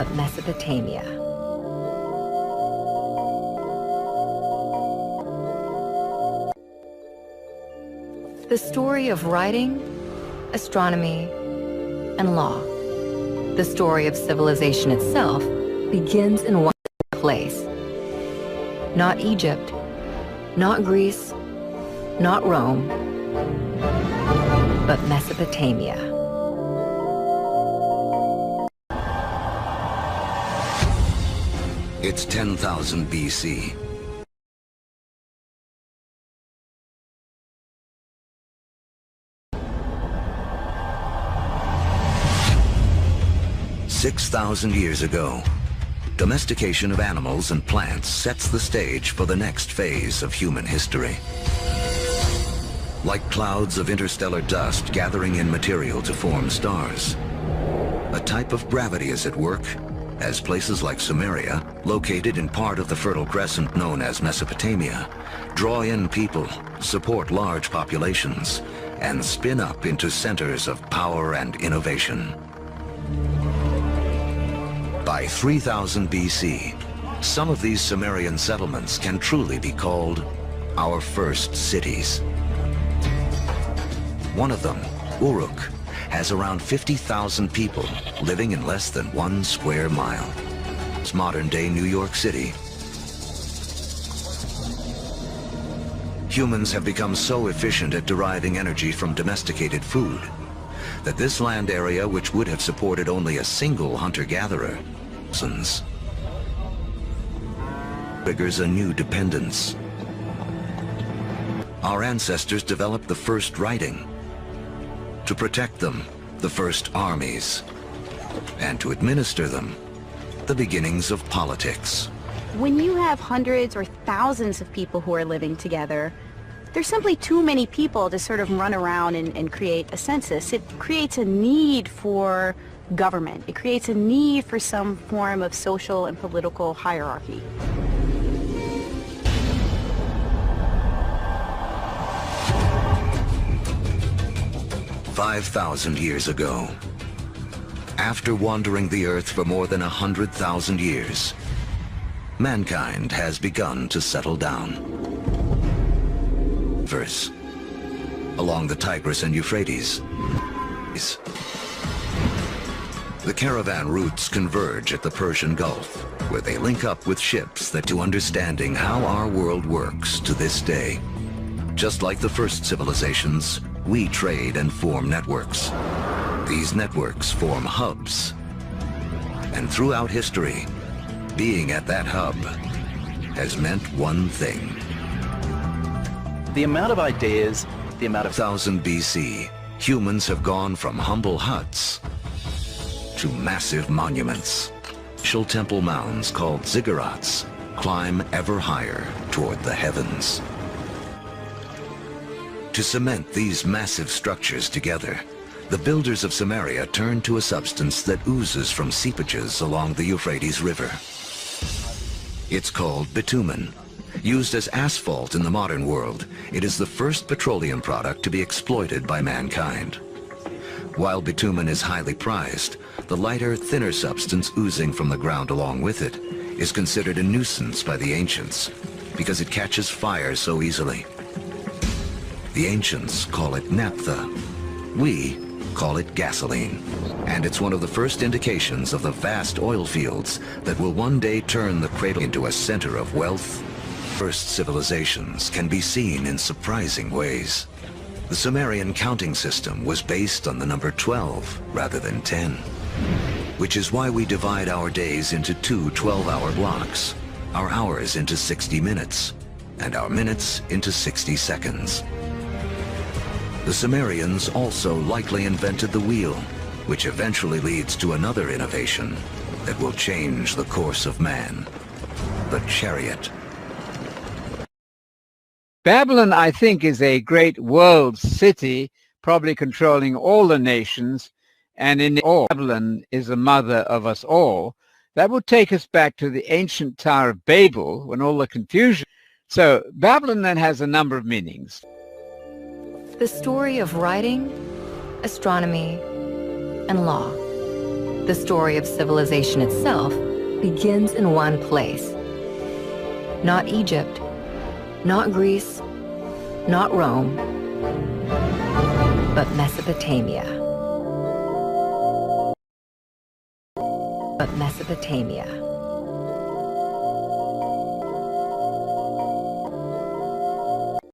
but Mesopotamia. The story of writing, astronomy, and law. The story of civilization itself begins in one place. Not Egypt, not Greece, not Rome, but Mesopotamia. It's 10,000 BC. "6,000 years ago, domestication of animals and plants sets the stage for the next phase of human history. Like clouds of interstellar dust gathering in material to form stars, a type of gravity is at work as places like Sumeria, located in part of the Fertile Crescent known as Mesopotamia, draw in people, support large populations, and spin up into centers of power and innovation. By 3000 BC, some of these Sumerian settlements can truly be called our first cities. One of them, Uruk, has around 50,000 people living in less than 1 square mile. It's modern-day New York City. Humans have become so efficient at deriving energy from domesticated food that this land area, which would have supported only a single hunter-gatherer, triggers a new dependence. Our ancestors developed the first writing. To protect them, the first armies. And to administer them, the beginnings of politics. When you have hundreds or thousands of people who are living together, there's simply too many people to sort of run around and create a census. It creates a need for government. It creates a need for some form of social and political hierarchy. "5,000 years ago, after wandering the Earth for more than 100,000 years, mankind has begun to settle down. First, along the Tigris and Euphrates, the caravan routes converge at the Persian Gulf, where they link up with ships that to understanding how our world works to this day. Just like the first civilizations, we trade and form networks. These networks form hubs. And throughout history, being at that hub has meant one thing. The amount of ideas, the amount of... 1000 BC, humans have gone from humble huts to massive monuments. Ancient temple mounds called ziggurats climb ever higher toward the heavens. To cement these massive structures together, the builders of Sumeria turned to a substance that oozes from seepages along the Euphrates River. It's called bitumen. Used as asphalt in the modern world, it is the first petroleum product to be exploited by mankind. While bitumen is highly prized, the lighter, thinner substance oozing from the ground along with it is considered a nuisance by the ancients because it catches fire so easily. The ancients call it naphtha. We call it gasoline. And it's one of the first indications of the vast oil fields that will one day turn the cradle into a center of wealth. First civilizations can be seen in surprising ways. The Sumerian counting system was based on the number 12 rather than 10, which is why we divide our days into 2 12-hour blocks, our hours into 60 minutes, and our minutes into 60 seconds. The Sumerians also likely invented the wheel, which eventually leads to another innovation that will change the course of man, the chariot. Babylon, I think, is a great world city, probably controlling all the nations, and in all, Babylon is the mother of us all. That will take us back to the ancient Tower of Babel, when all the confusion. So Babylon then has a number of meanings. The story of writing, astronomy, and law. The story of civilization itself begins in one place. Not Egypt, not Greece, not Rome, but Mesopotamia. Mesopotamia.